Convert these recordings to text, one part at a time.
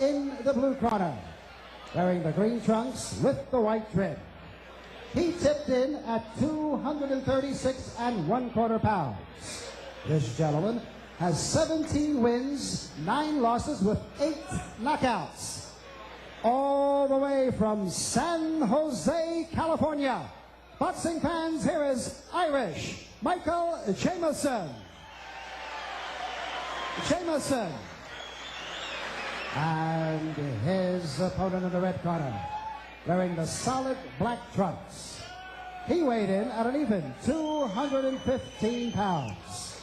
in the blue corner, wearing the green trunks with the white trim. He tipped in at 236 1/4 pounds. This gentleman has 17 wins, 9 losses with 8 knockouts. All the way from San Jose, California. Boxing fans, here is Irish Michael Jameson. Jameson. And his opponent in the red corner, wearing the solid black trunks. He weighed in at an even 215 pounds.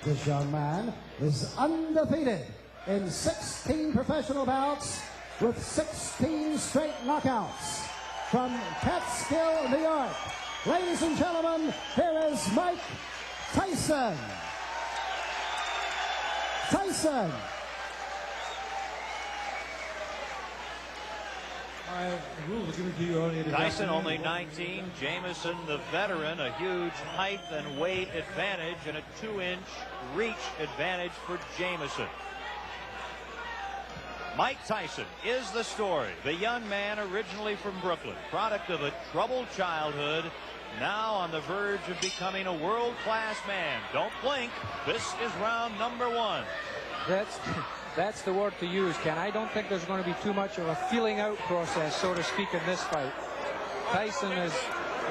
This young man is undefeated in 16 professional bouts with 16 straight knockouts. From Catskill, New York, ladies and gentlemen, here is Mike Tyson. Tyson. Tyson only 19. Jameson, the veteran, a huge height and weight advantage and a 2-inch reach advantage for Jameson. Mike Tyson is the story. The young man originally from Brooklyn, product of a troubled childhood, now on the verge of becoming a world-class man. Don't blink. This is round number 1. That's the word to use, Ken. I don't think there's going to be too much of a feeling out process, so to speak, in this fight. Tyson is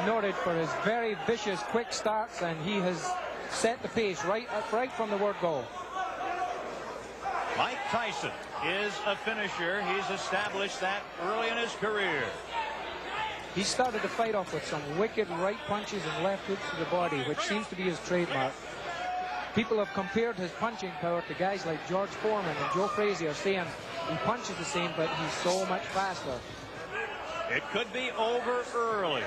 noted for his very vicious quick starts, and he has set the pace right from the word go. Mike Tyson is a finisher. He's established that early in his career. He started the fight off with some wicked right punches and left hooks to the body, which seems to be his trademark. People have compared his punching power to guys like George Foreman and Joe Frazier, saying he punches the same, but he's so much faster. It could be over early.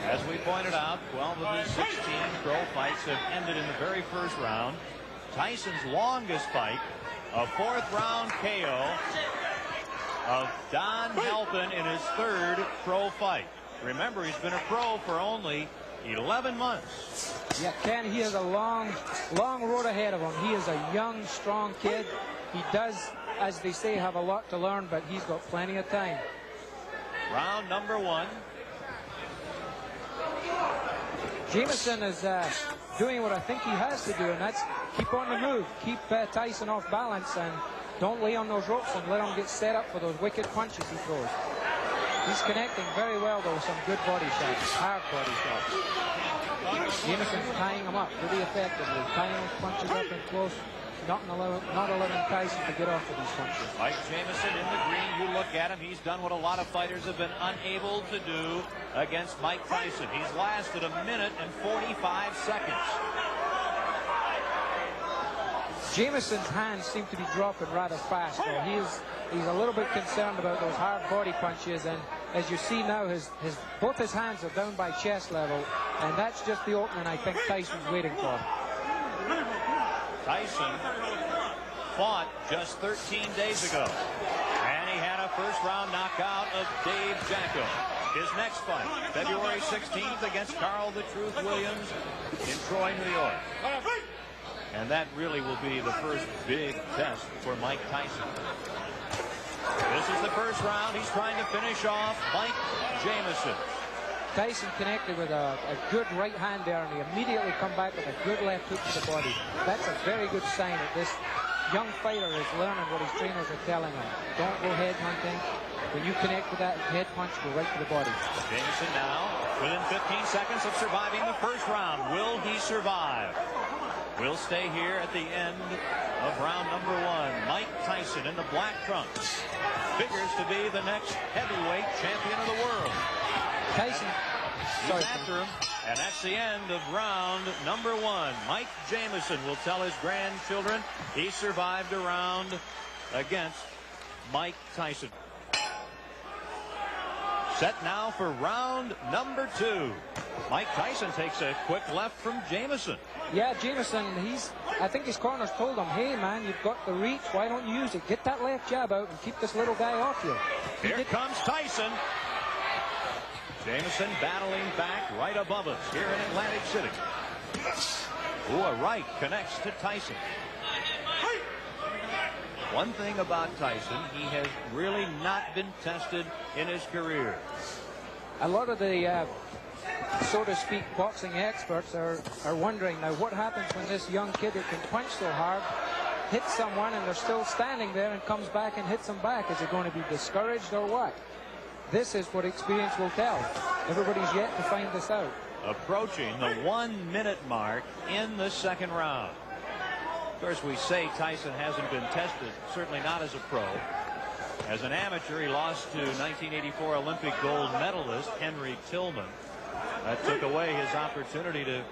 As we pointed out, 12 of his 16 pro fights have ended in the very first round. Tyson's longest fight, a 4th round KO of Don Helpin in his 3rd pro fight. Remember, he's been a pro for only 11 months. Yeah, Ken, he has a long road ahead of him. He is a young, strong kid. He does, as they say, have a lot to learn, but he's got plenty of time. Round number 1. Jameson is doing what I think he has to do, and that's keep on the move, keep Tyson off balance, and don't lay on those ropes and let him get set up for those wicked punches he throws. He's connecting very well, though, with some good body shots, hard body shots. Jameson's tying him up pretty effectively, tying those punches up and close, not allowing Tyson to get off of these punches. Mike Jameson in the green, you look at him, he's done what a lot of fighters have been unable to do against Mike Tyson. He's lasted 1 minute and 45 seconds. Jameson's hands seem to be dropping rather fast, though. He's a little bit concerned about those hard body punches, and as you see now, both his hands are down by chest level, and that's just the opening I think Tyson's waiting for. Tyson fought just 13 days ago, and he had a first-round knockout of Dave Jacko. His next fight, February 16th against Carl the Truth Williams in Troy, New York. And that really will be the first big test for Mike Tyson. This is the first round. He's trying to finish off Mike Jameson. Tyson connected with a good right hand there, and he immediately come back with a good left hook to the body. That's a very good sign that this young fighter is learning what his trainers are telling him. Don't go head hunting. When you connect with that head punch, go right to the body. Jameson now within 15 seconds of surviving the first round. Will he survive? We'll stay here at the end of round number 1. Mike Tyson in the black trunks figures to be the next heavyweight champion of the world. Tyson, he's after him, and that's the end of round number 1. Mike Jameson will tell his grandchildren he survived a round against Mike Tyson. Set now for round number 2. Mike Tyson takes a quick left from Jameson. Yeah, Jameson, I think his corners told him, hey man, you've got the reach, why don't you use it? Get that left jab out and keep this little guy off you. Here comes Tyson. Jameson battling back right above us here in Atlantic City. Ooh, a right connects to Tyson. One thing about Tyson, he has really not been tested in his career. A lot of the, so to speak, boxing experts are wondering now what happens when this young kid who can punch so hard hits someone and they're still standing there and comes back and hits them back. Is it going to be discouraged or what? This is what experience will tell. Everybody's yet to find this out. Approaching the 1 minute mark in the second round. Of course, we say Tyson hasn't been tested, certainly not as a pro. As an amateur, he lost to 1984 Olympic gold medalist Henry Tillman. That took away his opportunity to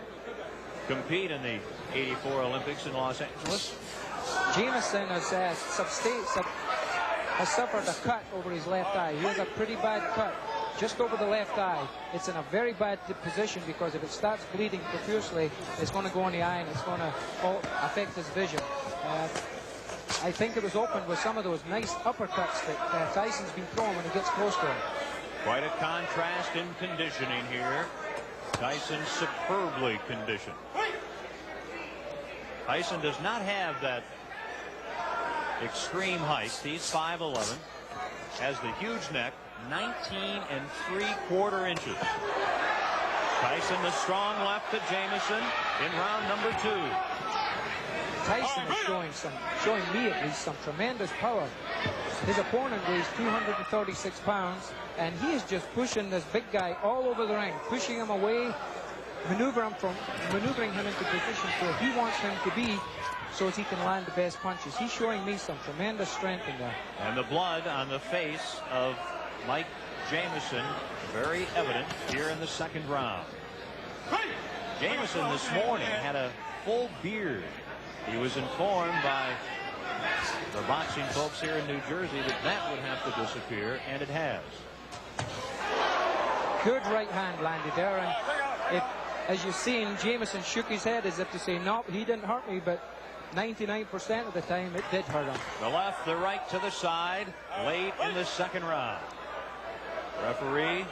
compete in the 84 Olympics in Los Angeles. Jameson has suffered a cut over his left eye. He has a pretty bad cut just over the left eye. It's in a very bad position because if it starts bleeding profusely, it's going to go in the eye and it's going to affect his vision. I think it was opened with some of those nice uppercuts that Tyson's been throwing when he gets close to him. Quite a contrast in conditioning here. Tyson superbly conditioned. Tyson does not have that extreme height. He's 5'11", has the huge neck, 19 3/4 inches. Tyson, the strong left to Jameson in round number 2. Tyson is showing me at least some tremendous power. His opponent weighs 236 pounds, and he is just pushing this big guy all over the ring, pushing him away, maneuvering him into positions where he wants him to be, so as he can land the best punches. He's showing me some tremendous strength in there. And the blood on the face of Mike Jameson, very evident here in the second round. Jameson this morning had a full beard. He was informed by the boxing folks here in New Jersey that that would have to disappear, and it has. Good right hand landed there, and as you've seen, Jameson shook his head as if to say, no, he didn't hurt me, but 99% of the time it did hurt him. The left, the right to the side, late in the second round. Referee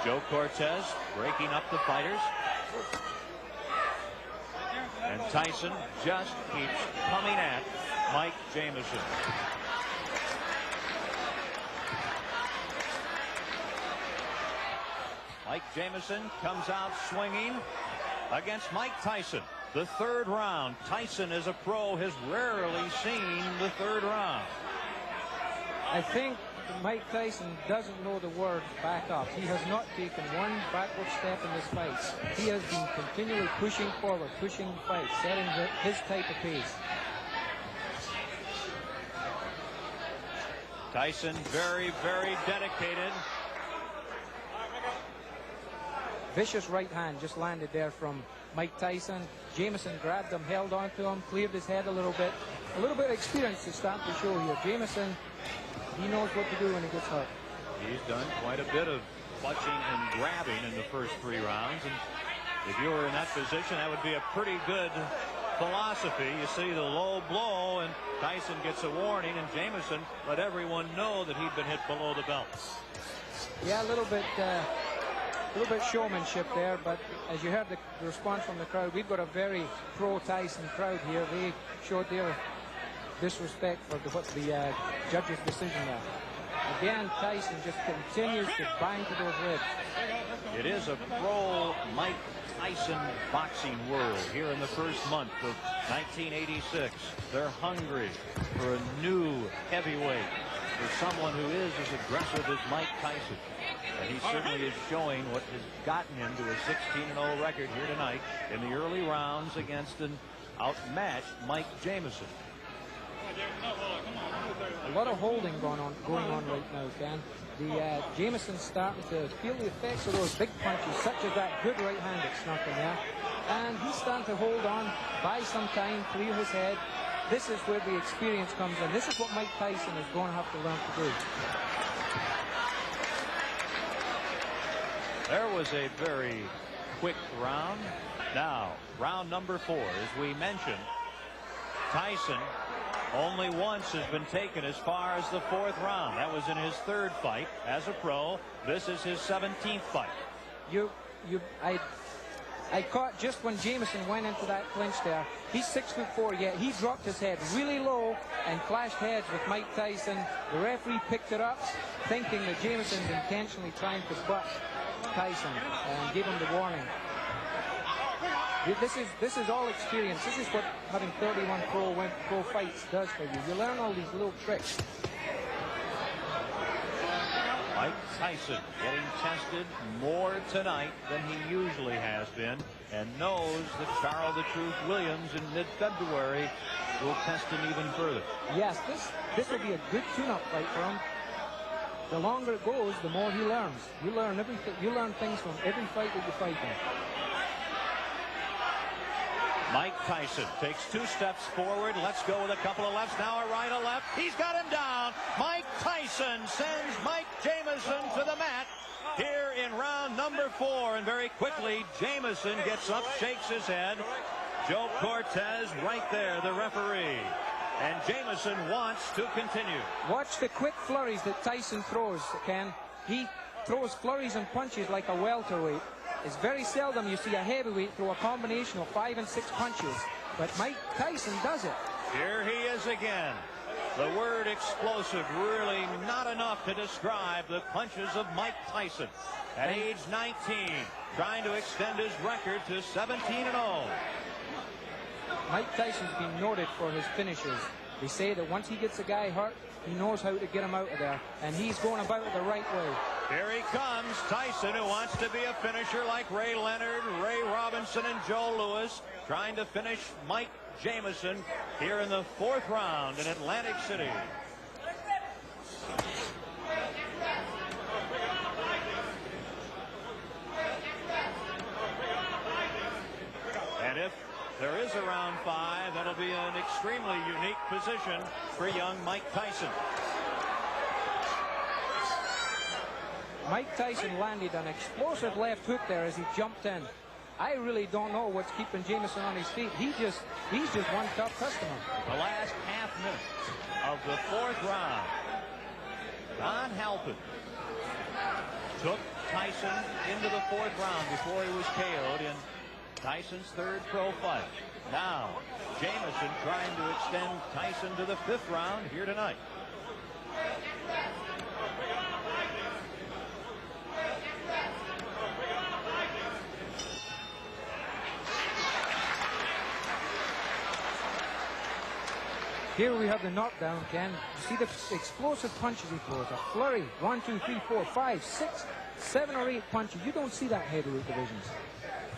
Joe Cortez breaking up the fighters. And Tyson just keeps coming at Mike Jameson. Mike Jameson comes out swinging against Mike Tyson. The third round. Tyson, as a pro, has rarely seen the third round. I think Mike Tyson doesn't know the word back up. He has not taken one backward step in this fight. He has been continually pushing forward, pushing the fight, setting his type of pace. Tyson very, very dedicated. Vicious right hand just landed there from Mike Tyson. Jameson grabbed him, held on to him, cleared his head a little bit. A little bit of experience to start to show here. Jameson, he knows what to do when he gets hurt. He's done quite a bit of clutching and grabbing in the first 3 rounds. And if you were in that position, that would be a pretty good philosophy. You see the low blow, and Tyson gets a warning, and Jameson let everyone know that he'd been hit below the belt. Yeah, a little bit showmanship there, but as you heard the response from the crowd, we've got a very pro-Tyson crowd here. They showed their disrespect for the judge's decision there. Again, Tyson just continues to bind to those ribs. It is a pro-Mike Tyson boxing world here in the first month of 1986. They're hungry for a new heavyweight, for someone who is as aggressive as Mike Tyson. And he certainly is showing what has gotten him to a 16-0 record here tonight in the early rounds against an outmatched Mike Jameson. A lot of holding going on right now, Ken. The Jameson's starting to feel the effects of those big punches, such as that good right hand that snuck in there. And he's starting to hold on, buy some time, clear his head. This is where the experience comes in. This is what Mike Tyson is going to have to learn to do. There was a very quick round. Now, round number 4, as we mentioned, Tyson only once has been taken as far as the 4th round. That was in his 3rd fight as a pro. This is his 17th fight. I caught just when Jameson went into that clinch there. He's 6'4", yet he dropped his head really low and clashed heads with Mike Tyson. The referee picked it up, thinking that Jameson's intentionally trying to butt Tyson and give him the warning. This is all experience. This is what having 31 pro fights does for you. You learn all these little tricks. Mike Tyson getting tested more tonight than he usually has been, and knows that Charles the Truth Williams in mid-February will test him even further. Yes, this will be a good tune-up fight for him. The longer it goes, the more he learns. You learn everything. You learn things from every fight that you fight in. Mike Tyson takes 2 steps forward. Let's go with a couple of lefts. Now a right, a left. He's got him down. Mike Tyson sends Mike Jameson to the mat here in round number 4. And very quickly, Jameson gets up, shakes his head. Joe Cortez right there, the referee. And Jameson wants to continue. Watch the quick flurries that Tyson throws, Ken. He throws flurries and punches like a welterweight. It's very seldom you see a heavyweight throw a combination of 5 and 6 punches, but Mike Tyson does it. Here he is again. The word explosive, really not enough to describe the punches of Mike Tyson. At age 19, trying to extend his record to 17-0. Mike Tyson's been noted for his finishes. They say that once he gets a guy hurt, he knows how to get him out of there, and he's going about it the right way. Here he comes, Tyson, who wants to be a finisher like Ray Leonard, Ray Robinson, and Joe Louis, trying to finish Mike Jameson here in the 4th round in Atlantic City. And if there is a round 5, that'll be an extremely unique position for young Mike Tyson. Mike Tyson landed an explosive left hook there as he jumped in. I really don't know what's keeping Jameson on his feet. He's just one tough customer. The last half minute of the 4th round. Don Halpin took Tyson into the 4th round before he was KO'd in Tyson's 3rd pro fight. Now, Jameson trying to extend Tyson to the 5th round here tonight. Here we have the knockdown, Ken. You see the explosive punches he throws. A flurry. 1, 2, 3, 4, 5, 6, 7 or 8 punches. You don't see that heavyweight divisions.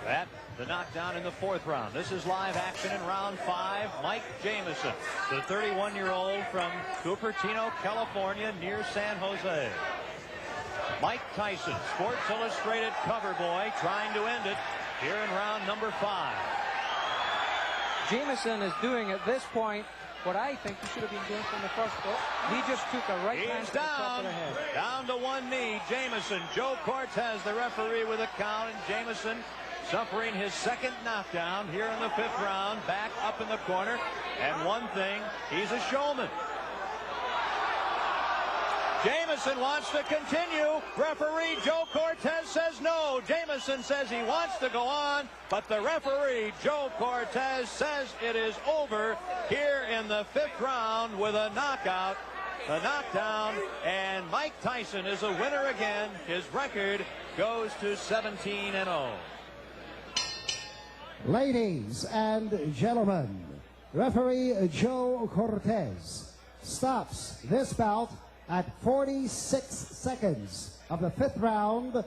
That, the knockdown in the 4th round. This is live action in round 5. Mike Jameson, the 31-year-old from Cupertino, California, near San Jose. Mike Tyson, Sports Illustrated cover boy, trying to end it here in round number 5. Jameson is doing at this point what I think he should have been doing from the first book. He just took a right hand to the top of the head. Down to one knee, Jameson. Joe Cortez, the referee, with a count, and Jameson suffering his 2nd knockdown here in the 5th round, back up in the corner. And one thing, he's a showman. Jameson wants to continue. Referee Joe Cortez says no. Jameson says he wants to go on, but the referee Joe Cortez says it is over here in the 5th round with a knockout. The knockdown, and Mike Tyson is a winner again. His record goes to 17-0. Ladies and gentlemen, referee Joe Cortez stops this bout at 46 seconds of the 5th round,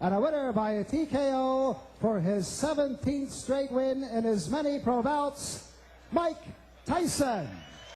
and a winner by a TKO for his 17th straight win in his many pro bouts, Mike Tyson.